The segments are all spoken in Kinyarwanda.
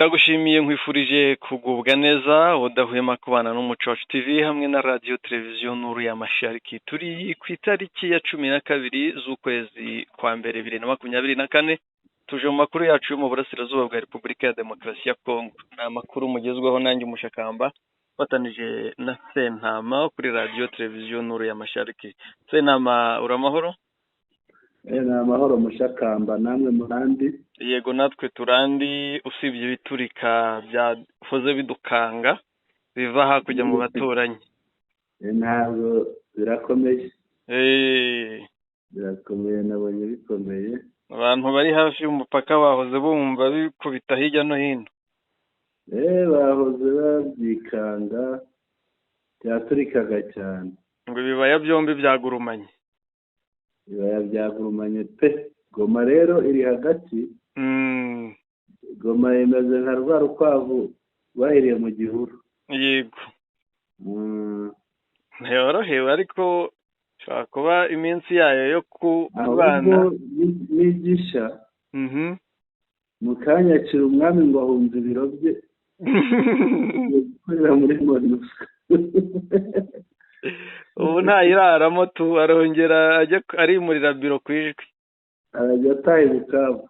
Ndagushimiye nkwifurije kugubwa neza udahwema kubana n'umuco wacu TV hamwe na radio televiziyo Nuru ya Mashariki. Turi ku itariki ya 12 z'ukwezi kwa mbere 2024 tuje mu makuru yacu yo mu burasirazuba bwa Repubulika ya Demokarasi ya Kongo. Ni amakuru mugezweho nanjye Umushakamba batanije na Sentama kuri radio televiziyo Nuru ya Mashariki. Sentama uramahoro? Ni amahoro Mushakamba, namwe murandi? Yego natwe turandi, usibye biturika byahoze bidukanga biva hakujya mu baturanyi. Ntabwo birakomeye. Birakomeye, nabonye bikomeye. Abantu bari hafi y'umupaka bahoze bumva bikubita hirya no hino. Bahoze babyikanga, byaturikaga cyane. Ngo ibibaya byombi byagurumanye. Ibibaya byagurumanye pe. Goma rero iri hagati. Goma imeze nka rwa rukwavu bahiriye mu gihuru. Yego. Ntiyorohewe ariko shaka kuba iminsi yayo yo kubana n'igisha. Mu kanya akira umwami ngo ahunze ibiro bye gukorera muri MONUSCO. Ubu ntayiraramo tu arongera ajya arimurira biro kwijwi. Arajya ataye Bukavu.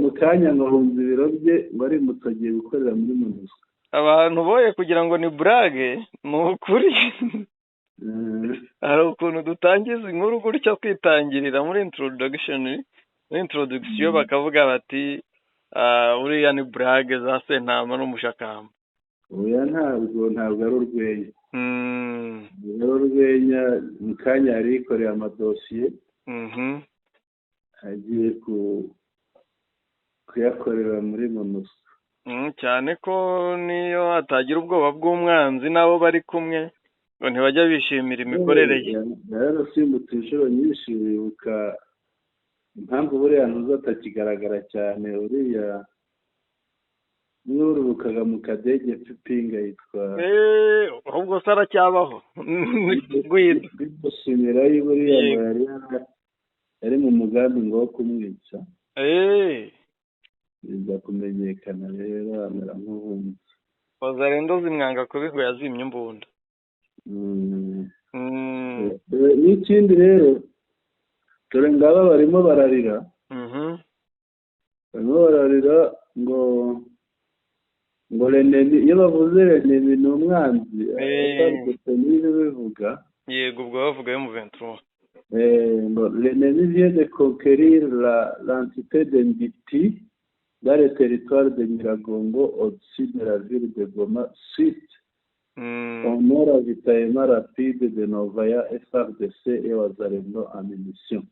Mu kanya ngo ahunze ibiro bye ngo ari mutogiye gukorera muri MONUSCO. Abantu boye kugira ngo ni brage ni ukuri. Hari ukuntu dutangiza inkuru gutya kwitangirira muri introduction bakavuga bati uriya ni brage za Sentama n'Umushakamba. Oya ntabwo ari urwenya. Urwenya mu kanya yari yikoreye amadosiye. Agiye kuyakorera muri MONUSCO. Cyane ko niyo atagira ubwoba bw'umwanzi nabo bari kumwe ngo ntibajya bishimira imikorere ye. Rero simbutse inshuro nyinshi wibuka impamvu buriya ntuza atakigaragara cyane. Uriya n'ururukaga mu kadege Pipinga yitwa ahubwo se aracyabaho. Gushimira buriya yari mu mugambi ngo wo kumwica. Biza kumenyekana rero amera nk'uhunze. Wazarendo zimwanga kubigo yazimye imbunda. N'ikindi rero dore ngaba barimo bararira. Barimo bararira ngo Renemi, iyo bavuze Renemi ni umwanzi. Bivuga yego ubwo bavuga mu 23. L'ennemi vient de conquérir l'entité de Nditi dans le territoire de Nyiragongo au-dessus de la ville de Goma, suite au ravitaillement rapide de Novaya FARDC et Wazalendo en munitions.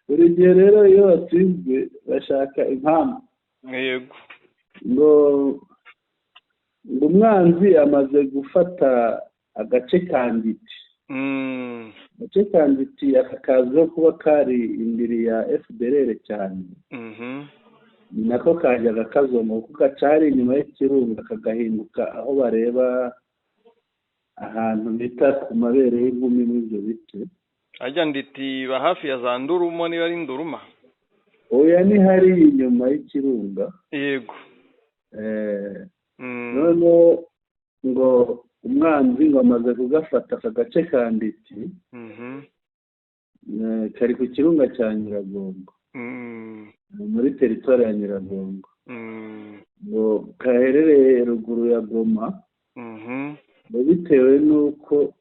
Buri gihe rero iyo batsinzwe bashaka impamvu. Yego. Ngo umwanzi amaze gufata agace ka Nditi. Agace ka Nditi akakaza kuba kari imbere ya FDLR cyane. Ni nako kajyaga kazoma kuko gacari inyuma y'ikirunga kagahinduka aho bareba ahantu bita ku mabere y'inkumi n'ibyo bice. Ajya Nditi ba hafi ya za Ndurumo niba ari Nduruma. Oya ni hari inyuma y'ikirunga. Yego. None ngo umwanzi ngo amaze kugafata aka gace ka Nditi. Kari ku kirunga cya Nyiragongo. Muri teritwari ya Nyiragongo. Ngo kaherereye ruguru ya Goma. Bitewe n'uko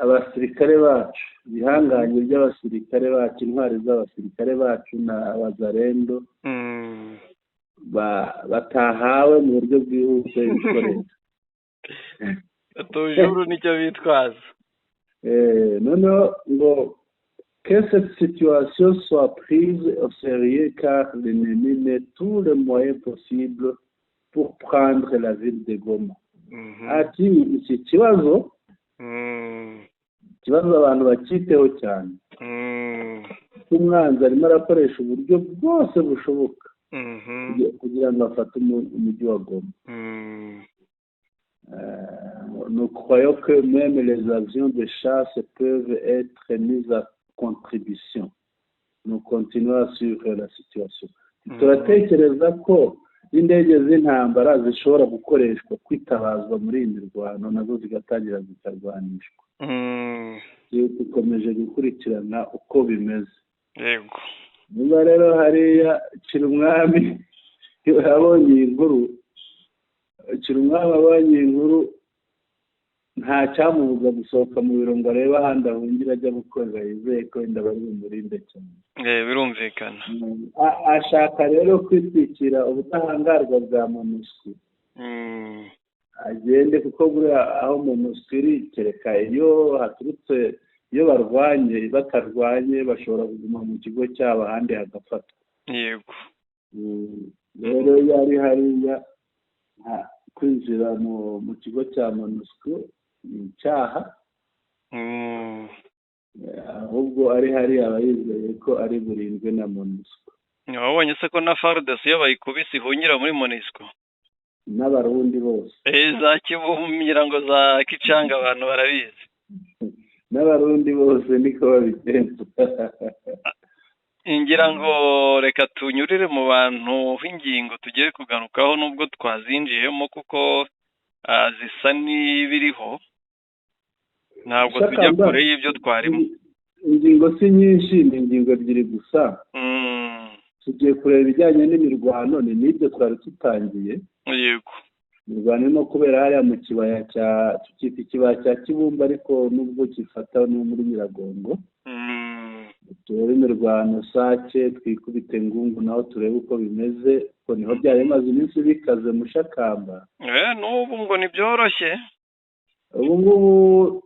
abasirikare bacu, ibihanganye by'abasirikare bacu, intwari z'abasirikare bacu na Wazalendo batahawe mu buryo bwihuse ibikoresho. Atujuru nicyo bitwaza. Noneho ngo que cette situation soit prise au sérieux car l'ennemi met tous les moyens possibles pour prendre la ville de Goma. Ati iki kibazo abantu bakiteho cyane. Umwanzi arimo arakoresha uburyo bwose bushoboka kugira ngo afate umujyi wa Goma. Nous croyons que même les avions de chasse peuvent être mis à contribution. nous continuons à suivre la situation. Turatekereza ko indege z'intambara zishobora gukoreshwa kwitabazwa muri iyi mirwano nazo zigatangira zikarwanishwa. Dukomeje gukurikirana uko bimeze. Yego. Niba rero hariya Kirumwami abonye inkuru, Kirumwami abonye inkuru nta cyamubuza gusohoka mu biro ngo arebe ahandi ahungira ajya gukorera, yizeye ko wenda bari bumurinde cyane. Birumvikana. Ashaka rero kwitwikira ubudahangarwa bwa MONUSCO. Agende kuko buriya aho MONUSCO iri, kereka iyo haturutse, iyo barwanye batarwanye bashobora kuguma mu kigo cyabo ahandi hagafatwa. Yego. Rero yari hariya kwinjira mu kigo cya MONUSCO ni icyaha, ahubwo ari hariya aba yizeye ko ari burindwe na MONUSCO. Wabonye se ko na FARDC iyo bayikubise ihungira muri MONUSCO? N'abarundi bose. Za Kibumira ngo za Kicanga abantu barabizi. N'abarundi bose niko babigenza. Ngira ngo reka tunyurire mu bantu h'ingingo tugiye kugarukaho nubwo twazinjiyemo kuko zisa n'ibiriho, ntabwo tujya kure y'ibyo twarimo. Ingingo si nyinshi, ni ingingo ebyiri gusa. Tugiye kureba ibijyanye n'imirwano, ni n'ibyo twari tutangiye. Yego. Imirwano irimo kubera hariya mu kibaya tukita ikibaya cya Kibumba ariko nubwo gifata no muri Nyiragongo. Turebe imirwano Sake, twikubite Ngungu naho turebe uko bimeze, ko niho byari bimaze iminsi bikaze Mushakamba. N'ubu ngo ntibyoroshye. Ubu ngubu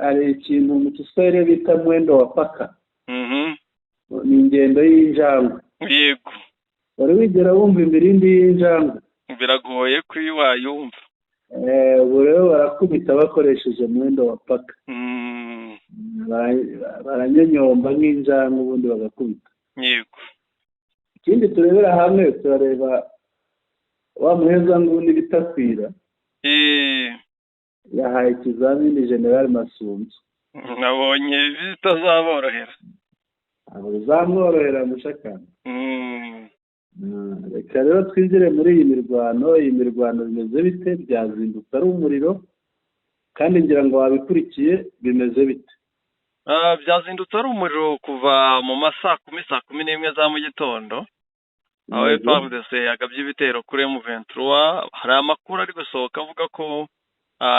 hari ikintu mu Kiswahili bita mwendo wa paka. Ni ingendo y'injangwe. Yego. Wari wigera wumva imirindi y'injangwe? Biragoye ko iyo wayumva. Ubu rero barakubita bakoresheje mwendo wa paka. Baranyonyomba nk'injangwe ubundi bagakubita. Yego. Ikindi turebera hamwe, turareba wa muhezanguni bitakwira. Yahaye ikizamini General Masunzu. Nabonye bitazaborohera. Abo bizamworohera Mushakamba. Reka rero twinjire muri iyi mirwano. Iyi mirwano bimeze bite? Byazindutse ari umuriro kandi ngira ngo wabikurikiye, bimeze bite? Byazindutse ari umuriro kuva mu saa 10 za mu gitondo, aho FARDC yagabye ibitero kuri M23. Hari amakuru ari gusohoka avuga ko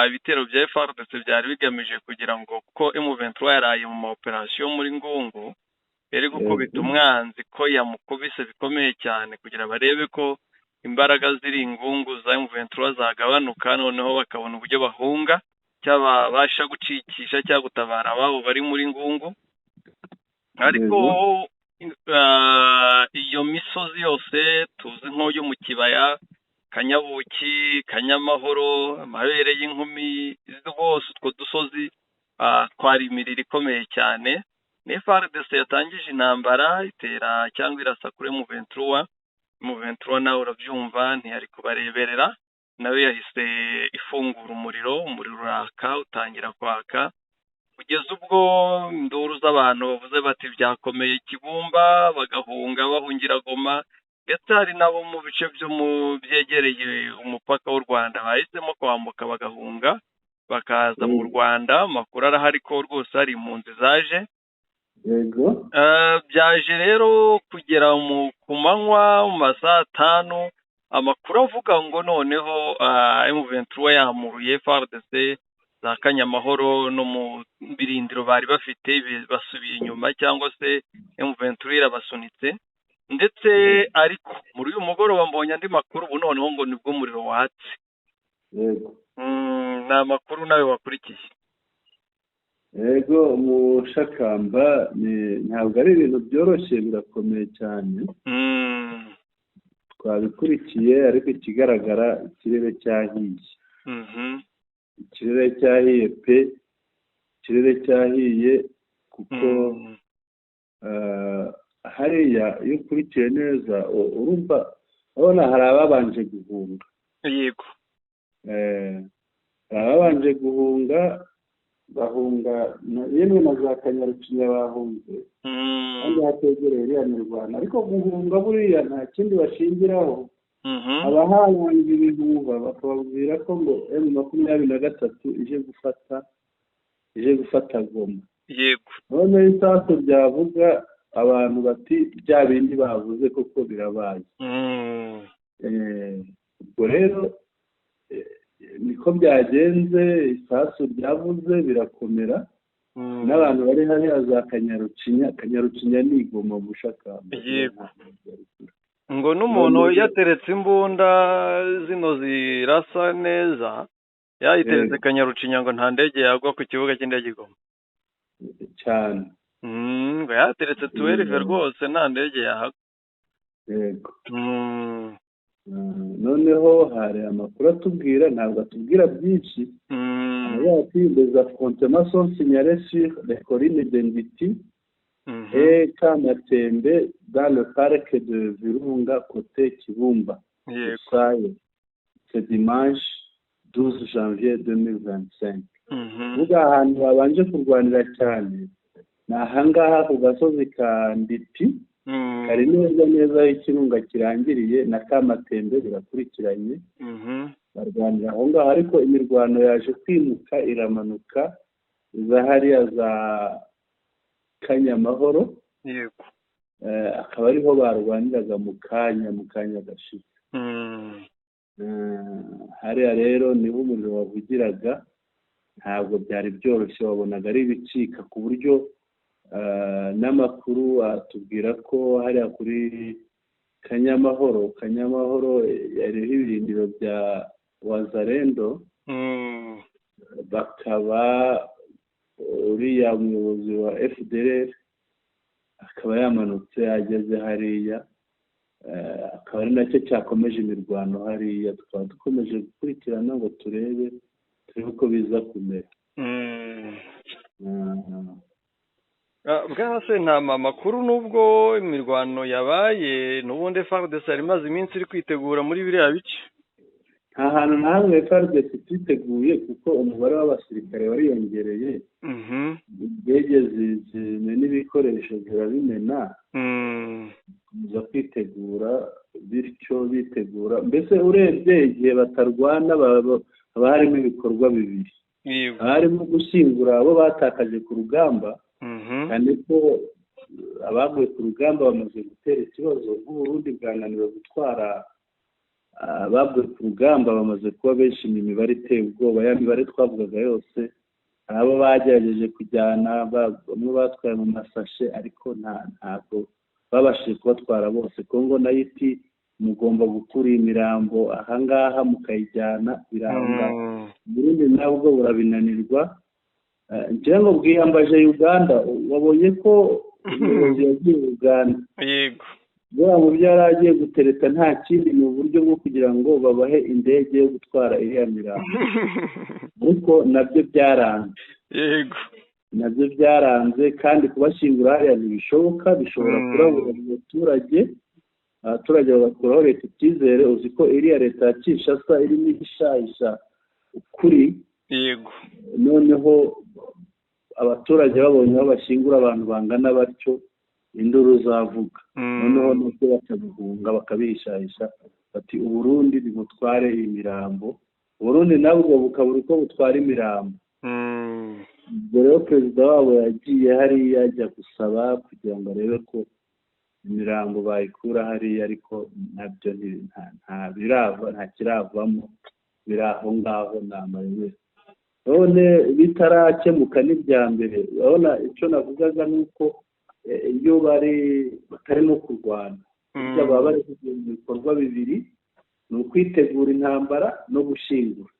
ibitero bya FARDC byari bigamije kugira ngo ko M23 yaraye mu operation muri Ngungu eri gukubita umwanzi, ko yamukubise bikomeye cyane kugira barebe ko imbaraga ziri Ngungu za M23 zagabanuka, noneho bakabona uburyo bahunga cyabasha gucikisha cyangwa gutabara ababo bari muri Ngungu. Ariko iyo misozi yose tuzi nk'uyu mu kibaya, Kanyabuki, Kanyamahoro, Amabere y'inkumi, rwose utwo dusozi twari imiriro ikomeye cyane. Ni FARDC yatangije intambara itera cyangwa irasa kuri M23. M23 nawe urabyumva ntiyari kubareberera, nawe yahise ifungura umuriro uraka utangira kwaka, kugeza ubwo induru z'abantu bavuze bati byakomeye Kibumba, bagahunga bahungira Goma, ndetse hari nabo mu bice byo mu byegereye umupaka w'u Rwanda bahisemo kwambuka bagahunga bakaza mu Rwanda. Amakuru arahari ko rwose hari impunzi zaje. Yego. Byaje rero kugera ku manywa mu saa 5, amakuru avuga ngo noneho M23 yamuruye FARDC za Kanyamahoro no mu birindiro bari bafite, basubiye inyuma cyangwa se M23 irabasunitse. Ndetse ariko muri uyu mugoroba mbonye andi makuru ubu noneho ngo nibwo umuriro watse. Yego. Ni amakuru nawe wakurikiye? Yego, Mushakamba ntabwo ari ibintu byoroshye, birakomeye cyane. Twabikurikiye ariko ikigaragara ikirere cyahiye. Ikirere cyahiye pe, ikirere cyahiye kuko hariya iyo ukurikiye neza urumva urabona hari ababanje guhunga. Yego. Hari ababanje guhunga bahunga yemwe na za Kanyarucinya bahunze kandi hategereye iriya mirwano ariko guhunga buriya nta kindi bashingiraho abahanga ibihuha bakababwira ko ngo M23 ije gufata Goma. Yego. None isasu byavuga abantu bati bya bindi bavuze koko birabaye. Ubwo rero niko byagenze, isasu byavuze birakomera n'abantu bari hariya za Kanyarucinya ni Goma Bushakamba. Yego. Ngo n'umuntu yateretse imbunda zino zirasa neza yayiteretse Kanyarucinya ngo nta ndege yagwa ku kibuga cy'indege Goma cyane. Ngo yateretse 12 rwose nta ndege yahagwa. Yego. Noneho hari amakuru atubwira, ntabwo atubwira byinshi, ati les affrontements sont signalés sur les collines d'Enditi et Kamatembe dans le parc de Virunga côté Kibumba. C'est dimanche 12 janvier 2025. Vuga ahantu babanje kurwanira cyane ni ahangaha ku gasozi ka Nditi, kari neza ikirunga kirangiriye na Kamatembe birakurikiranye, barwanira aho ngaho ariko imirwano yaje kwimuka iramanuka za hariya za Kanyamahoro. Yego. Akaba ariho barwaniraga mu kanya gashize. Hariya rero niho umuriro wavugiraga, ntabwo byari byoroshye, wabonaga ari ibicika ku buryo n'amakuru atubwira ko hariya kuri Kanyamahoro yariho ibirindiro bya Wazalendo, bakaba uriya umuyobozi wa FDLR akaba yamanutse ageze hariya, akaba ari nacyo cyakomeje imirwano hariya. Tukaba dukomeje gukurikirana ngo turebe uko biza kumera. Bwana Sentama, amakuru nubwo imirwano yabaye n'ubundi FARDC yari imaze iminsi iri kwitegura muri biriya bice. Nta hantu na hamwe FARDC twiteguye kuko umubare w'abasirikare wariyongereye, indege n'ibikoresho zirabimena, kuza kwitegura, bityo bitegura. Mbese urebye igihe batarwana haba harimo ibikorwa bibiri, harimo gushyingura abo batakaje ku rugamba, kandi ko abaguye ku rugamba bamaze gutera ikibazo. nk'Uburundi bwananiwe gutwara abaguye ku rugamba, bamaze kuba benshi, imibare iteye ubwoba. Ya mibare twavugaga yose abo bagerageje kujyana, bamwe batwaye mu masashe ariko ntabwo babashije kubatwara bose. Kongo nayo iti mugomba gukura imirambo ahangaha mukayijyana biranga. Burundi nabwo burabinanirwa. Ngira ngo bwiyambaje Uganda, wabonye ko umuyobozi yagiye Uganda. Yego. Mu byo yari agiye gutereta nta kindi, ni uburyo bwo kugira ngo babahe indege yo gutwara iriya mirambo, ariko nabyo byaranze. Yego. Nabyo byaranze, kandi kubashyingura hariya ntibishoboka, bishobora kurabura mu abaturage bagakuraho leta icyizere. Uzi ko iriya leta ya Kinshasa irimo ishahisha ukuri. Yego. Noneho abaturage babonye aho bashyingura abantu bangana batyo, induru zavuga. Noneho nuko bakaguhunga bakabihishahisha bati Uburundi bimutware imirambo, Uburundi nabwo bukabura uko butwara imirambo. Ubwo rero perezida wabo yagiye hariya ajya gusaba kugira ngo arebe ko imirambo bayikura hariya, ariko nabyo nta kiravamo, biri aho ngaho ni amayobera. None bitarakemuka n'ibya mbere, urabona icyo navugaga ni uko iyo batarimo kurwana, baba bari kugira ibikorwa bibiri, ni ukwitegura intambara no gushyingura.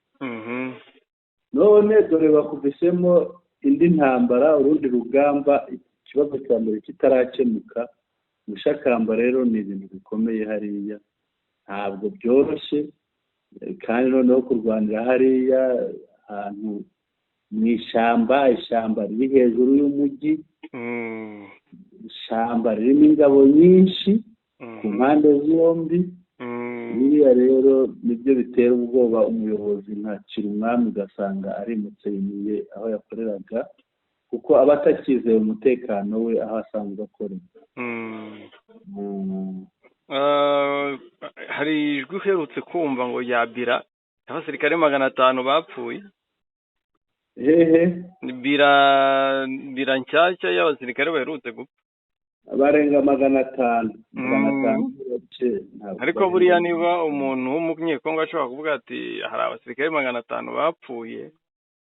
None dore bakubisemo indi ntambara, urundi rugamba, ikibazo cya mbere kitarakemuka. Gushakamba rero ni ibintu bikomeye hariya, ntabwo byoroshye, kandi noneho kurwanira hariya ahantu mu ishyamba riri hejuru y'umujyi, ishyamba ririmo ingabo nyinshi ku mpande zombi, biriya rero nibyo bitera ubwoba umuyobozi nka Kirumwami ugasanga arimutse yimiye aho yakoreraga kuko aba atakizeye umutekano we aho asanzwe akorera. hari ijwi uherutse kumva ngo yabira abasirikare 500 bapfuye. Hehe bira nshyashya y'abasirikare baherutse gupfa barenga 500. ariko buriya niba umuntu w'umunyekongo ashobora kuvuga ati hari abasirikare 500 bapfuye,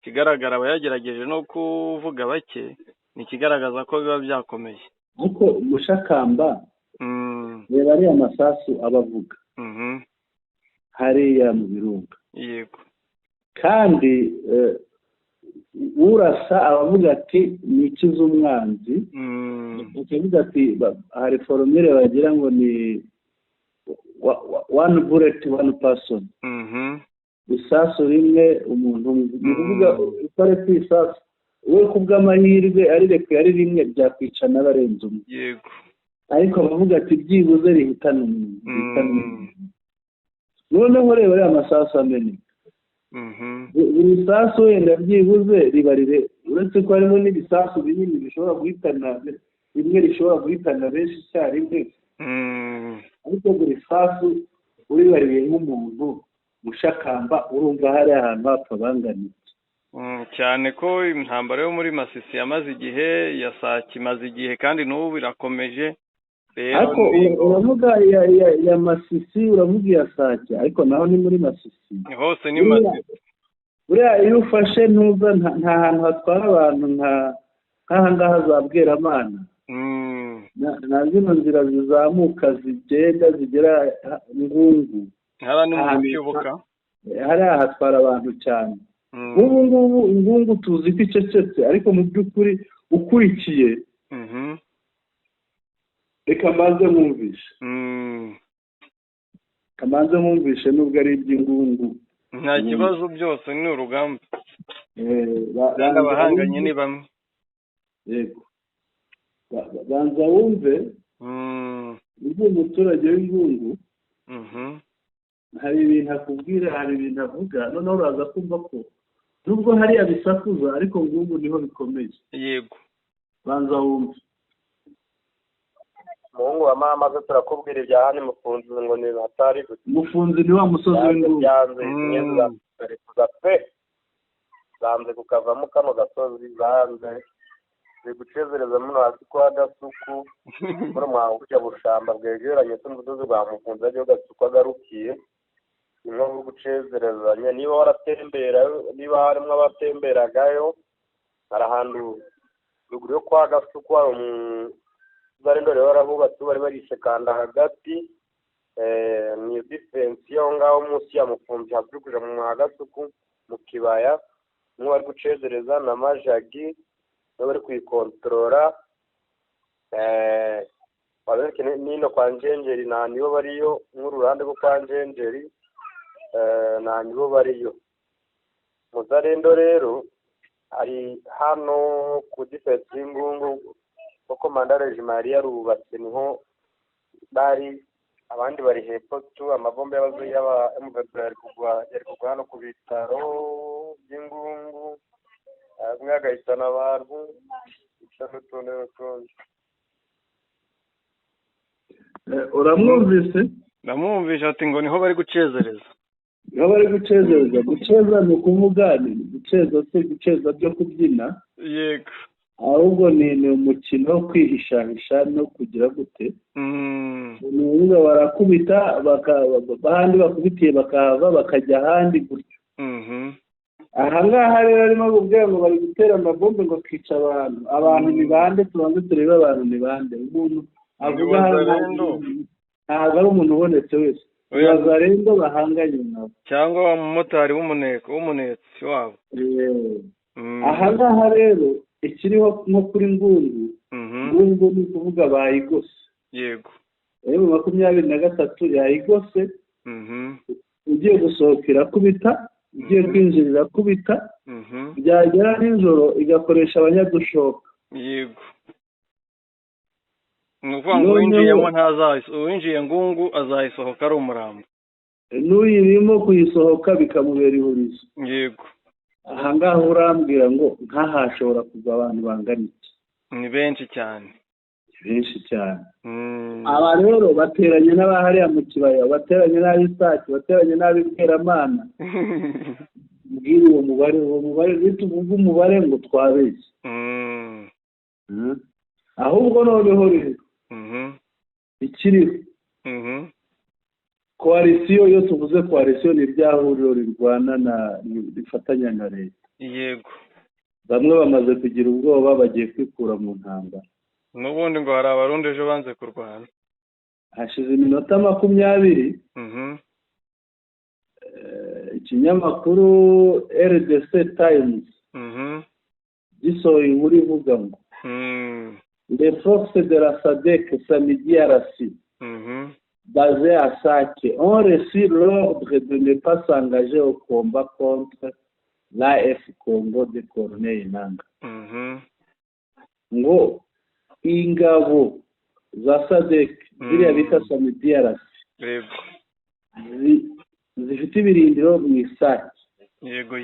kigaragara aba yagerageje no kuvuga bake, ni kigaragaza ko biba byakomeye. ariko Mushakamba reba ariya masasu abavuga hariya mu birunga, yego, kandi urasa abavuga ati ni ikiz'umwanzi, ukavuga ati hari foromire bagira ngo ni one bullet one person, isasu rimwe umuntu umwe, ni ukuvuga ukore ku isasu we ku bw'amahirwe arirekuye ari rimwe byakwica n'abarenze umwe, yego, ariko bavuga ati byibuze rihitana umuntu. noneho reba ariya masasu ameneka, buri sasu wenda byibuze ribarire, uretse ko harimo n'ibisasu binini bishobora guhitana rimwe, rishobora guhitana benshi icyarimwe, ariko buri sasu uribariye nk'umuntu Mushakamba urumva hari ahantu hapfa banganitse cyane ko intambara yo muri Masisi yamaze igihe, ya Sake imaze igihe, kandi n'ubu birakomeje. ariko uravuga ya Masisi, uravuga iya Sake, ariko naho ni muri Masisi, hose ni Masisi. buriya iyo ufashe ntuza nta hantu hatwara abantu nk'aha ngaha za Bweramana, na zino nzira zizamuka zigenda zigera Ngungu, hariya hatwara abantu cyane. nk'ubu ngubu Ngungu tuzi ko icecetse, ariko mu by'ukuri ukurikiye, reka mbanze mwumvishe nubwo ari iby'Ingungu, nta kibazo, byose ni urugamba, kandi abahanganye ni bamwe. yego, banza wumve ubwo umuturage w'Ingungu hari ibintu akubwira, hari ibintu avuga, noneho uraza kumva ko nubwo hariya bisakuza ariko Ngungu niho bikomeye. yego, banza wumve. Mungu wa mama zo turakubwira ibya hani Mufunzi ngo ni hatari gusa. Mufunzi ni wa musozi w'Ingungu, byanze neza kuza pe zanze kukavamo kano gasozi, zanze bigucezereza muno hasi kwa Gasuku muri mwahujya bushamba bwegeranye n'umusozi rwa Mufunzi ariyo Gasuku agarukiye, no gucezerezanya. niba waratembera, niba harimo abatemberagayo, hari ahantu ruguru yo kwa Gasuku bari ndore barahubatse, bari barishe kanda hagati ni defense yo ngaho munsi ya Mufunzi hakurikije mu Gasuku mu kibaya, mwe bari gucezereza na Majagi bari kuyikontorora, babeke nino kwa Njenjeri na nibo bariyo, nk'ururande rwo kwa Njenjeri na nibo bariyo. Muzarendo rero ari hano ku defense y'Ingungu, kuko mandare Maria rubatse niho bari, abandi bari hepfo tu, amabombe y'abazoyi y'aba M23 yari kugwa hano ku bitaro by'Ingungu, amwe agahitana abantu ishaka n'utundi. uramwumvise? ndamwumvisha ati ngo niho bari gucezereza. niho bari gucezereza. guceza ni ukuvuga guceza byo kubyina, yego, ahubwo ni umukino wo kwihishahisha no kugira gute, ni ukuvuga barakubita, ahandi bakubitiye bakahava bakajya ahandi gutyo. aha ngaha rero arimo kubwira ngo bari gutera amabombe ngo twica abantu ni bande, tubanze turebe abantu ni bande. umuntu avuga ntabwo ari umuntu ubonetse wese, Bazarendo bahanganye nabo, cyangwa umumotari w'umunetsi wabo. aha ngaha rero ikiriho nko kuri Ngungu, Ngungu ni ukuvuga bayigose, yego, mu 23 yayigose, ugiye gusohokera kubita, ugiye kwinjirira kubita, byagera nijoro igakoresha abanyadushoka, yego. ni ukuvuga ngo uwinjiyemo uwinjiye Ngungu azayisohoka ari umurambo. n'uyirimo kuyisohoka bikamubera ihurizo. yego aha ngaha urambwira ngo nk'ahashobora kugwa abantu bangana iki? ni benshi cyane. benshi cyane. aba rero bateranye n'abahariya mu kibaya, bateranye n'ab'isake, bateranye n'ab'ibweramana. mbwira uwo mubare nituvuga umubare ngo twabeshye. ahubwo noneho rero ikiriho koalisiyo, iyo tuvuze koalisiyo ni rya huriro rifatanya na leta. yego bamwe bamaze kugira ubwoba, bagiye kwikura mu ntambara. n'ubundi ngo hari abarundi ejo banze kurwana. hashize iminota 20 ikinyamakuru RDC Times gisohoye inkuru ivuga ngo les forces de la SADC samedi à Rassi basées à Sake ont reçu l'ordre de ne pas s'engager au combat contre l'AF Congo de Corneille Nangaa. ngo ingabo za SADC ziriya bita samedi à Rassi zifite ibirindiro mu Isake. yego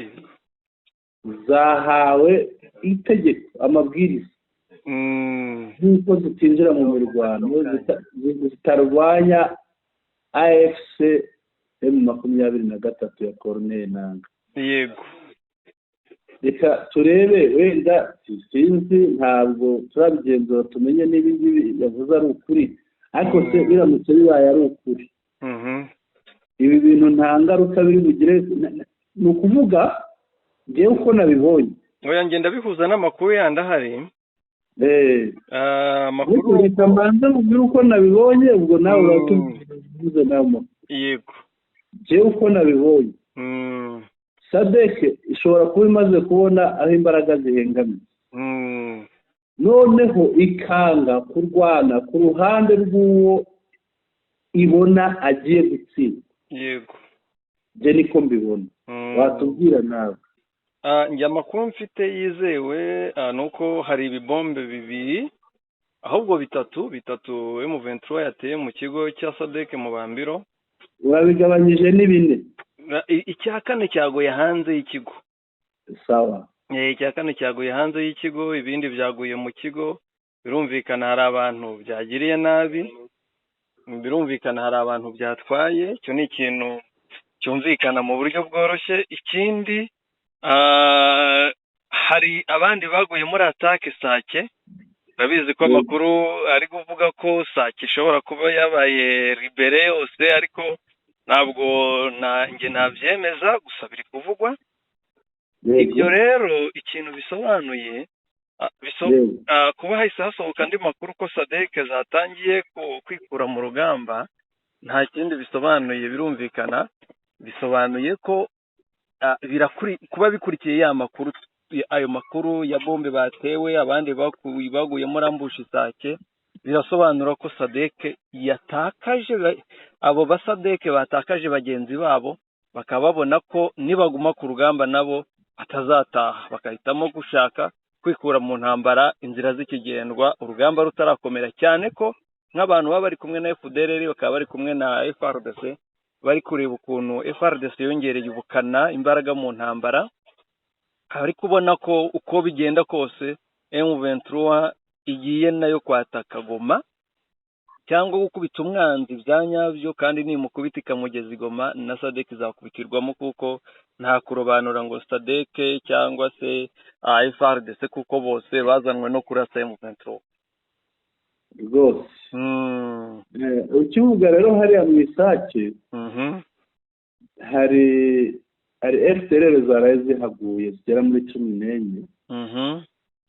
zahawe itegeko, amabwiriza nk'uko zitinjira mu mirwano zitarwanya AFC M23 ya Corneille Nangaa. yego reka turebe, wenda sinzi, ntabwo turabigenzura tumenye niba ibi yavuze ari ukuri, ariko se biramutse bibaye ari ukuri, ibi bintu nta ngaruka biri bugire. ni ukuvuga ngewe uko nabibonye, oya ngenda bihuza n'amakuru yandi ahari. amakuru reka mbanze mubwire uko nabibonye, ubwo nawe uratuvuze nawe makuru. yego ngewe uko nabibonye, SADC ishobora kuba imaze kubona aho imbaraga zihengamiye, noneho ikanga kurwana ku ruhande rw'uwo ibona agiye gutsinda. yego nge niko mbibona. watubwira nawe? njye amakuru mfite yizewe nuko hari ibibombe bibiri, ahubwo bitatu M23 yateye mu kigo cya SADC mu Bambiro. urabigabanyije ni 4. icya kane cyaguye hanze y'ikigo. sawa. icya kane cyaguye hanze y'ikigo, ibindi byaguye mu kigo. birumvikana hari abantu byagiriye nabi, birumvikana hari abantu byatwaye. icyo ni ikintu cyumvikana mu buryo bworoshye. ikindi hari abandi baguye muri atake Sake. babizi ko amakuru ari kuvuga ko Sake ishobora kuba yabaye libere yose, ariko ntabwo njye nabyemeza, gusa biri kuvugwa. ibyo rero ikintu bisobanuye kuba hahise hasohoka andi makuru ko SADC zatangiye kwikura mu rugamba, nta kindi bisobanuye. birumvikana bisobanuye ko kuba bikurikiye ya makuru, ayo makuru ya bombe batewe, abandi baguye muri ambushi Sake, birasobanura ko SADC yatakaje, abo ba SADC batakaje bagenzi babo, bakaba babona ko nibaguma ku rugamba nabo atazataha, bakahitamo gushaka kwikura mu ntambara inzira zikigendwa, urugamba rutarakomera, cyane ko nk'abantu baba bari kumwe na FDLR bakaba bari kumwe na FRDC, bari kureba ukuntu FRDC yongereye ubukana imbaraga mu ntambara. bari kubona ko uko bigenda kose M23 igiye nayo kwataka Goma cyangwa gukubita umwanzi bya nyabyo, kandi nimukubita ikamugeza Goma na SADC izakubitirwamo, kuko nta kurobanura ngo SADC cyangwa se FRDC, kuko bose bazanwe no kurasa M23 rwose. ukivuga rero hariya mu Isake hari FDLR zaraye zihaguye zigera muri 14.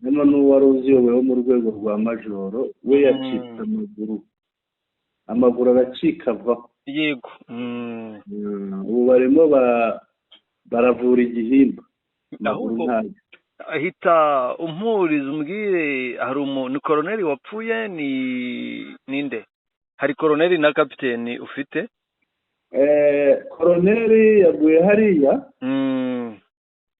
hano n'uwari uziyoboye wo mu rwego rwa majoro we yacitse amaguru aracika avaho. yego ubu barimo baravura igihimba. ahita umpuriza umbwire, hari umuntu koloneli wapfuye, ninde? hari koloneli na kapiteni ufite? koloneli yaguye hariya.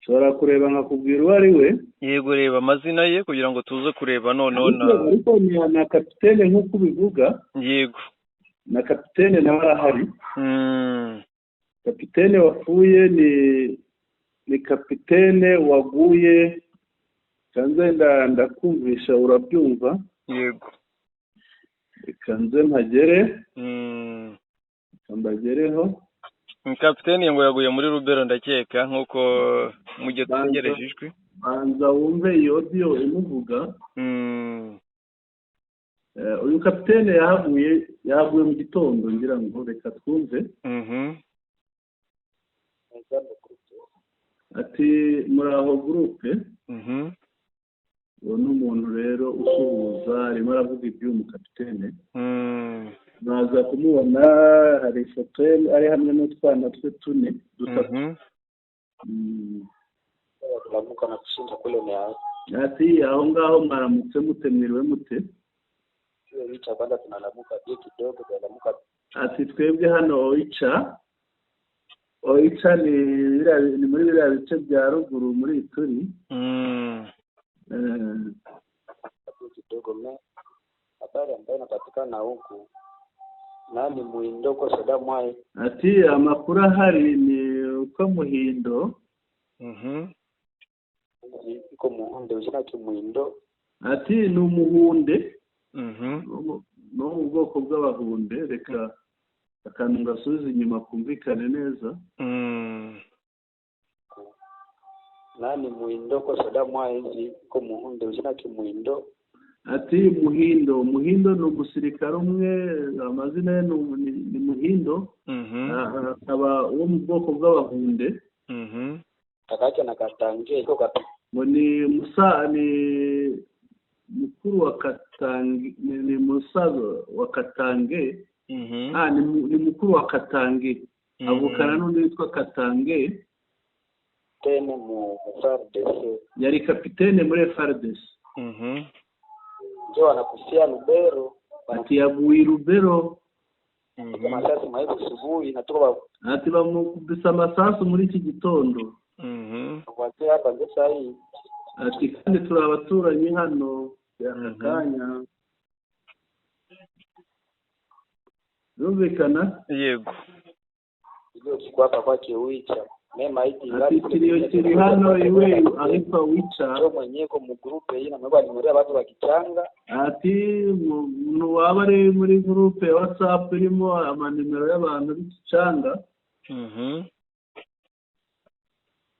ushobora kureba nkakubwira uwo ari we. yego reba amazina ye kugira ngo tuze kureba noneho. ariko na kapiteni nk'uko ubivuga. yego na kapiteni nawe arahari. kapitene wapfuye ni kapitene waguye, kanze ndakumvisha urabyumva. Yego. Kanze mpagere. Mbagereho. Kapitene ngo yaguye muri Rubero ndakeka nkuko mujye tugereje ijwi. Banza wumve iyo audio imuvuga. Uyu kapitene yahaguye mu gitondo ngira ngo reka twumve. Ati muraho groupe. Uwo n'umuntu rero usuhuza arimo aravuga iby'uyu kapitene. Naza kumubona hari ifoto ari hamwe n'utwana twe tune dutatu. Turamuka na kushinja kule ni hapo. Ati aho ngaho mwaramutse mutemwiriwe mute? Oicha banda tunalamuka je kidogo tunalamuka. Ati twebwe hano Oicha ni muri biriya bice bya ruguru muri Ituri. Kidogo me habari ambayo inapatikana huku nani Muhindo kwa soda mwai. Ati amakuru ahari ni uko Muhindo iko Muhunde uzina Muhindo. Ati ni umuhunde no mu bwoko bw'abahunde, reka akantu ngasubiza inyuma kumvikane neza. Nani Muhindo kwa soda mwai iko Muhunde uzina Muhindo. Ati Muhindo ni umusirikare umwe, amazina ye ni Muhindo. Akaba wo mu bwoko bw'abahunde. Kakacha na Katange iko kapi. Ni mukuru wa Katange, ni musaza wa Katange. Ni mukuru wa Katange. Avukana n'undi witwa Katange. Tene mu FARDC. Yari kapitene muri FARDC. Ndio anakusia Rubero. Ati yaguye Rubero. Masasi maibu subuhi natoka. Ati bamukubisa amasasu muri iki gitondo. Wacha hapa ndio sahi. Ati kandi turi abaturanyi hano yakanya. Rubikana? Yego. Ndio kiko hapa kwake Oicha. Mema hiki ngati kiri hano iwe arifa Oicha. Ndio mwenyewe mu groupe hii na mweba ni watu wa Kichanga. Ati wabare muri groupe WhatsApp irimo amanimero y'abantu b'Kichanga.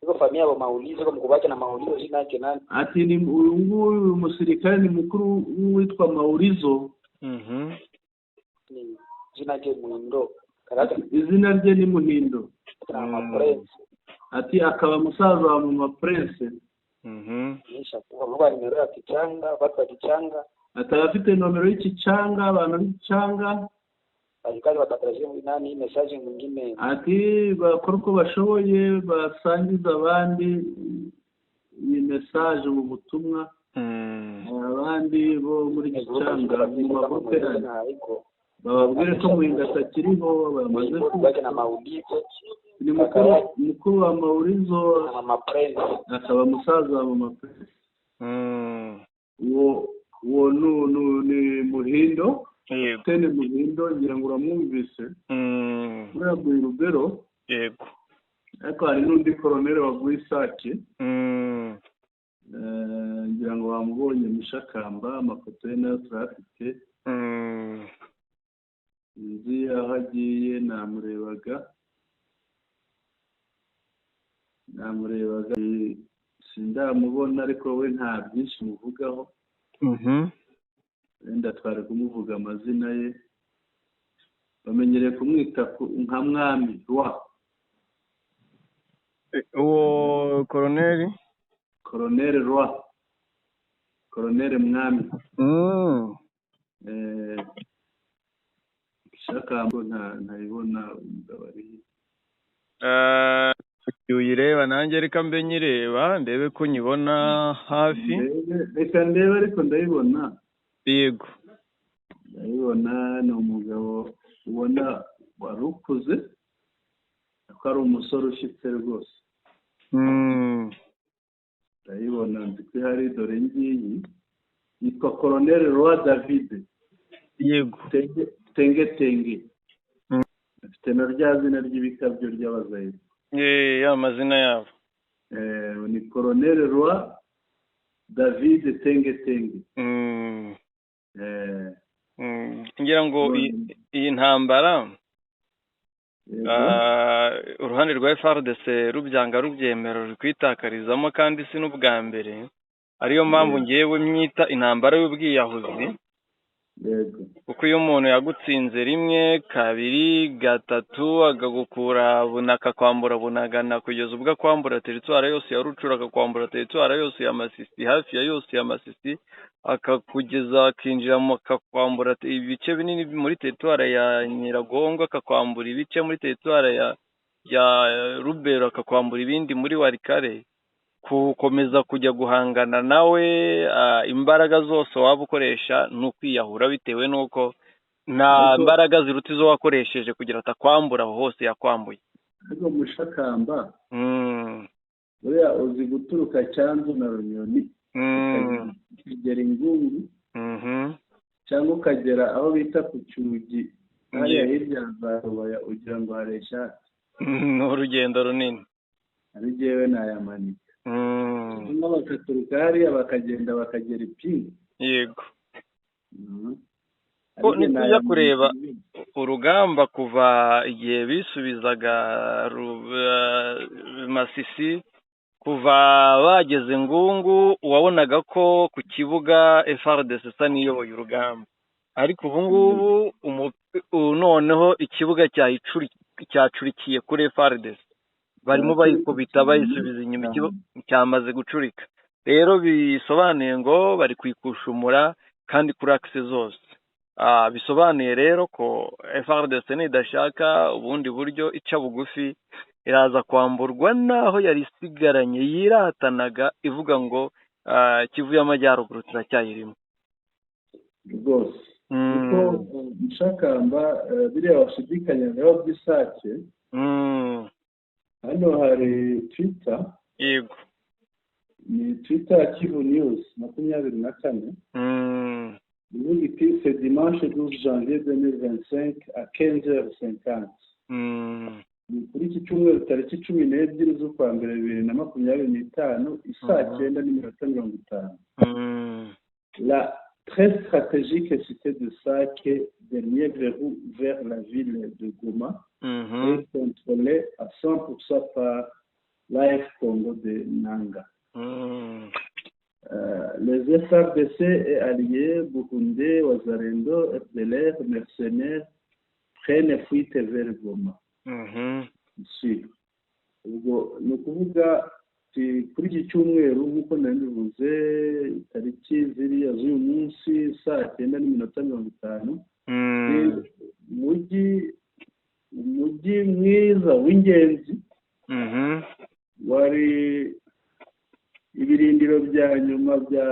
Iko familia wa maulizo kwa mkubaki na maulizo jina yake nani? Ati ni uyu musirikare ni mukuru witwa Maurizo. Ni jina yake Muhindo. Izina rye ni Muhindo. Prince. Ati akaba musaza wa Mama Prince. Nisha kwa mwa nimero ya Kichanga, watu wa Kichanga. Atafite nomero y'Ikichanga, abantu b'Ikichanga. Alikazi watatarajia nani message mwingine. Ati bakora uko bashoboye basangiza abandi ni message mu butumwa. Abandi bo muri Kichanga mu mabuke bababwire ko Muhindo atakiriho bamaze kubaka na maulizo. Ni mukuru wa Maurizo Mama Prince. Akaba musaza wa Mama Prince. Uwo ni Muhindo. Tene Muhindo ngira ngo uramwumvise. Muri Rubero. Yego. Ariko hari n'undi koronere waguye Isake. Ngira ngo bamubonye Mishakamba, amafoto ye nayo turafite. Nzi aho agiye namurebaga. Sindamubona ariko we nta byinshi muvugaho. Wenda twari kumuvuga amazina ye. Bamenyereye kumwita nka mwami wa. Uwo koroneri? Koroneri Roi. Koroneri mwami. Shakambo ntayibona ndabari. Uyireba nanjye reka mbe nyireba ndebe ko nyibona hafi. Reka ndebe ariko ndayibona. Yego. Ndayibona ni umugabo ubona warukuze. Ko ari umusore ushitse rwose. Ndayibona ndiko hari dore ngiyi. Yitwa Colonel Roi David. Yego. Tenge. bafite na rya zina ry'ibikabyo ry'abazayire. ya mazina yabo. Ni Colonel Roy David Tengetenge. ngira ngo iyi ntambara uruhande rwa FARDC rubyanga rubyemera ruri kwitakarizamo, kandi si n'ubwa mbere, ariyo mpamvu ngewe myita intambara y'ubwiyahuzi. kuko iyo umuntu yagutsinze rimwe kabiri gatatu akagukura akakwambura bunagana kugeza ubwo akwambura teritwari yose ya Rucuru, akakwambura teritwari yose ya Masisi, hafi ya yose ya Masisi, akakugeza akinjira akakwambura ibice binini muri teritwari ya Nyiragongo, akakwambura ibice muri teritwari ya Rubero, akakwambura ibindi muri Warikare. Kukomeza kujya guhangana nawe imbaraga zose waba ukoresha ni ukwiyahura, bitewe n'uko nta mbaraga ziruta izo wakoresheje kugira atakwambura aho hose yakwambuye. Ariko Mushakamba buriya uzi guturuka Cyanzu na Runyoni ukagera Ingungu cyangwa ukagera aho bita ku Cyugi hariya hirya za Rubaya ugira ngo haresha. Ni urugendo runini. Ari jyewe nayamanika. Bakaturuka hariya bakagenda bakagera Ipingu. Yego. Ko nitujya kureba urugamba kuva igihe bisubizaga Masisi, kuva bageze Ngungu, wabonaga ko ku kibuga FARDC isa niyoboye urugamba. Ariko ubu ngubu noneho ikibuga cyacurikiye kuri FARDC, barimo bayikubita bayisubiza inyuma, cyamaze gucurika. Rero bisobanuye ngo bari kwikushumura kandi kuri akise zose. Bisobanuye rero ko FARDC nidashaka ubundi buryo ica bugufi, iraza kwamburwa naho yari isigaranye yiratanaga ivuga ngo Kivu y'Amajyaruguru turacyayirimo rwose. Kuko Mushakamba biriya washidikanyagaho by'isake, hano hari Twitter. Yego. Ni Twitter ya Kivu News 24. Ivuga iti c'est dimanche 12 janvier 2025 à 15h50. Kuri iki cyumweru tariki 12 z'ukwa mbere 2025 isaa 9:50. La très stratégique cité de Sake, dernier verrou vers la ville de Goma, est contrôlée à 100% par l'AF Congo de Nanga. Les FARDC et alliés Burundais, Wazalendo, FDLR, mercenaires prennent fuite vers Goma. Ubwo ni ukuvuga kuri iki cyumweru nk'uko nabivuze, tariki ziriya z'uyu munsi saa 9:50, umujyi mwiza w'ingenzi wari ibirindiro bya nyuma bya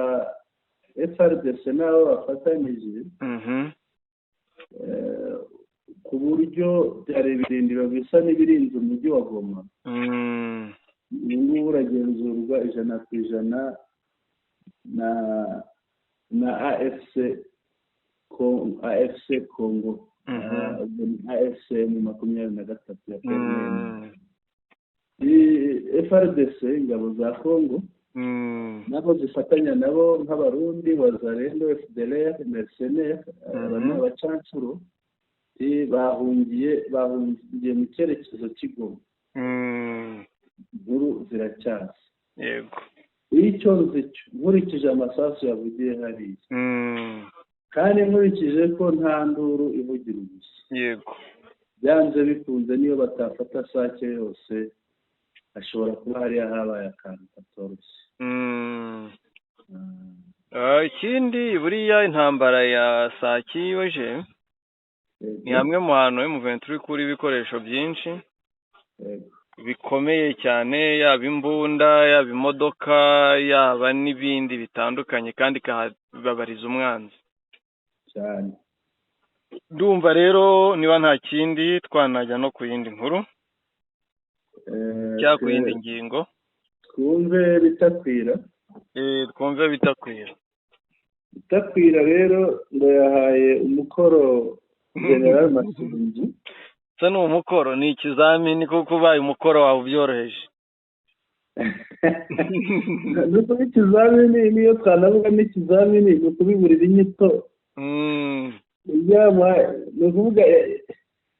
FARDC n'abo bafatanyije, ku buryo byari ibirindiro bisa n'ibirinze umujyi wa Goma. Ubu ngubu uragenzurwa 100% na AFC Congo, AFC mu 23 ya Kenya. FARDC ingabo za Congo nabo zifatanya nabo nk'abarundi, Wazalendo, FDLR, mercenaires, abacancuro bahungiye mu cyerekezo cy'Igoma. Inkuru ziracyasa. Yego. Icyo nkurikije amasasu yavugiye hariya, kandi nkurikije ko nta nduru ivugira ubusa. Yego. Byanze bikunze niyo batafata Sake yose, hashobora kuba hariya habaye akantu katoroshye. Ikindi buriya intambara ya Sake yoje ni hamwe mu hantu M23 kuri ibikoresho byinshi bikomeye cyane, yaba imbunda, yaba imodoka, yaba n'ibindi bitandukanye, kandi kababariza umwanzi cyane. Ndumva rero niba nta kindi twanajya no ku yindi nkuru cyangwa ku yindi ngingo. Twumve bitakwira. Twumve bitakwira. Bitakwira rero ngo yahaye umukoro General Masunzu se ni umukoro ni ikizamini kuko ubaye umukoro wawe ubyoroheje. ni ukuba ikizamini niyo twanavuga n'ikizamini ni ukubiburira inyito. Ni ukuvuga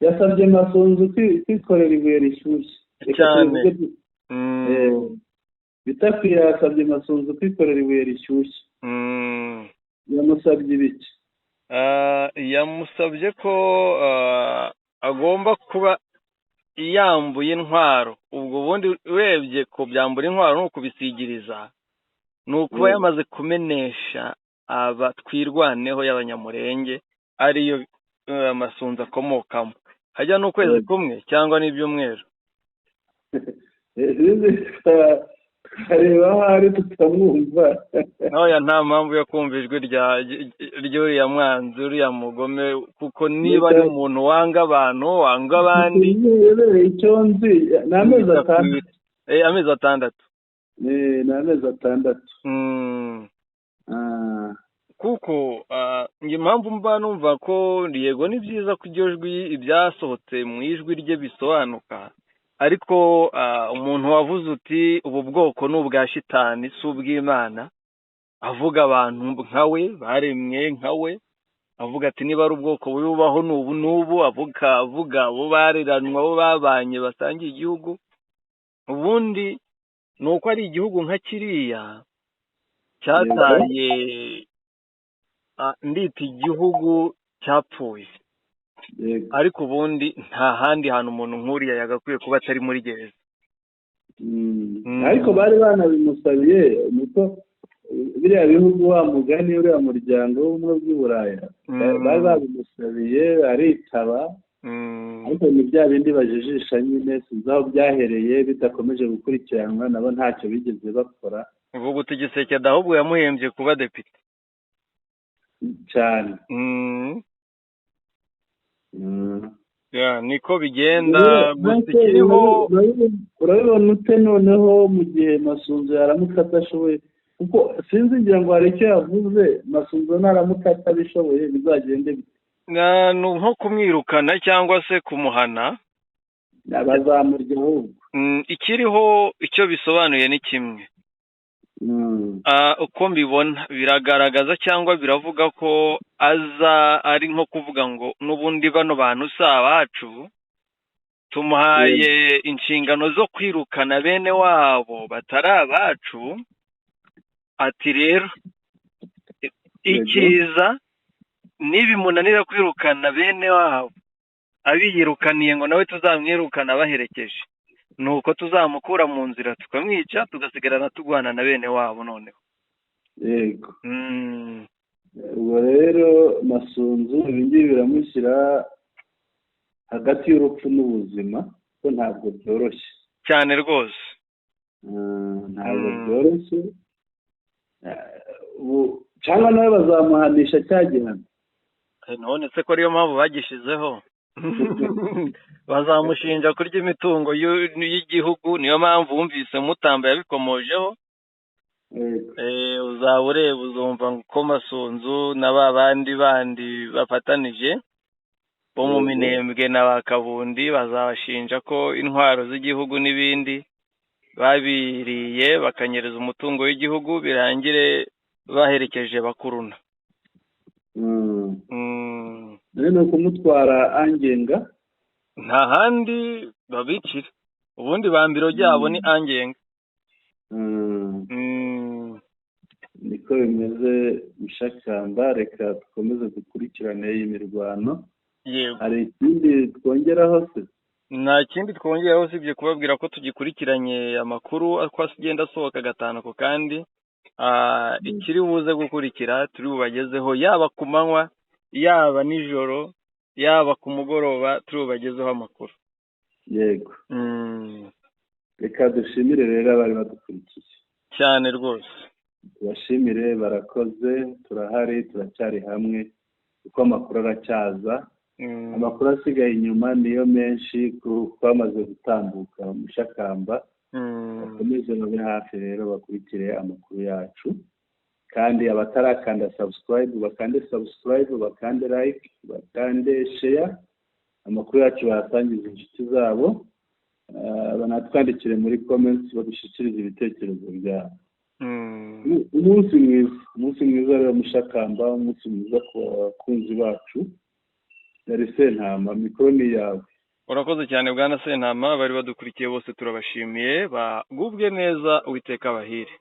yasabye Masunzu kwikorera ibuye rishyushye cyane. Bitakwiye yasabye Masunzu kwikorera ibuye rishyushye. Yamusabye ibiki? Yamusabye ko agomba kuba yambuye intwaro. Ubwo bundi urebye ko byambura intwaro ni ukubisigiriza, ni ukuba yamaze kumenesha twirwaneho y'abanyamurenge ariyo Masunzu akomokamo. Hajya n'ukwezi kumwe cyangwa n'ibyumweru. Hareba ahari tutamwumva. Oya, nta mpamvu yo kumva ijwi ry'uriya mwanzi, uriya mugome, kuko niba ari umuntu wanga abantu, wanga abandi. Icyo nzi ni amezi atandatu. Amezi atandatu. Ni amezi atandatu. Kuko impamvu mba numva ko yego ni byiza ko iryo jwi ibyasohotse mu ijwi rye bisobanuka, ariko umuntu wavuze uti ubu bwoko ni ubwa shitani si ubw'Imana, avuga abantu nkawe baremwe nkawe, avuga ati niba ari ubwoko bubaho n'ubu, avuga abo bareranwa, abo babanye basangiye igihugu. Ubundi ni uko ari igihugu nka kiriya cyataye ndita igihugu cyapfuye, ariko ubundi nta handi hantu umuntu nk'uriya yagakwiye kuba atari muri gereza. Ariko bari banabimusabiye, nuko biriya bihugu wa mugani uriya muryango w'ubumwe bw'i Buraya bari babimusabiye aritaba, ariko ni bya bindi bajijisha nyine, sinzi aho byahereye bidakomeje gukurikiranwa, nabo ntacyo bigeze bakora. Uvuga uti Gisekedi ahubwo yamuhembye kuba depite cyane. Niko bigenda. Gusa ikiriho urabibona ute noneho mu gihe Masunzu yaramuka adashoboye, kuko sinzi ngira ngo hari icyo yavuze, Masunzu naramuka atabishoboye bizagende bite? Ni nko kumwirukana cyangwa se kumuhana, bazamurya ahubwo. Ikiriho icyo bisobanuye ni kimwe. Uko mbibona biragaragaza cyangwa biravuga ko aza ari nko kuvuga ngo n'ubundi bano bantu si abacu, tumuhaye inshingano zo kwirukana bene wabo batari abacu. Ati rero ikiza nibimunanira kwirukana bene wabo abiyirukaniye ngo nawe tuzamwirukana baherekeje, nuko tuzamukura mu nzira tukamwica, tugasigarana tugwana na bene wabo. Noneho yego, ubwo rero Masunzu ibingibi biramushyira hagati y'urupfu n'ubuzima, ko ntabwo byoroshye cyane rwose. Ntabwo byoroshye. Cyangwa nawe bazamuhanisha cya gihano. None se ko ariyo mpamvu bagishizeho bazamushinja kurya imitungo y'igihugu, niyo mpamvu wumvise Mutamba yabikomojeho. Uzaba ureba uzumva ko Masunzu na ba bandi bafatanije bo mu Minembwe na ba Kabundi bazabashinja ko intwaro z'igihugu n'ibindi babiriye bakanyereza umutungo w'igihugu, birangire baherekeje bakuruna. Ni ukumutwara angenga, nta handi babicira, ubundi bambiro ryabo ni angenga. Niko bimeze Mushakamba. Reka dukomeze dukurikirane iyi mirwano. Hari ikindi twongeraho se? Nta kindi twongeraho usibye kubabwira ko tugikurikiranye amakuru uko agenda asohoka gatanu ku kandi. Ikiri buze gukurikira turi bubagezeho, yaba ku manywa yaba nijoro yaba ku mugoroba, turi bubagezeho amakuru. Yego. Reka dushimire rero abari badukurikiye cyane rwose. Tubashimire, barakoze, turahari, turacyari hamwe kuko amakuru aracyaza. Amakuru asigaye inyuma niyo menshi twamaze gutambuka. Mushakamba bakomeze babe hafi rero bakurikire amakuru yacu, kandi abatarakanda subscribe bakande subscribe, bakande like, bakande share, amakuru yacu bayasangiza inshuti zabo, banatwandikire muri comments badushyikirize ibitekerezo byabo. Umunsi mwiza rero Mushakamba, umunsi mwiza ku bakunzi bacu. Yari Sentama, mikoro ni yawe. Urakoze cyane bwana Sentama, bari badukurikiye bose turabashimiye, bagubwe neza, Uwiteka bahire.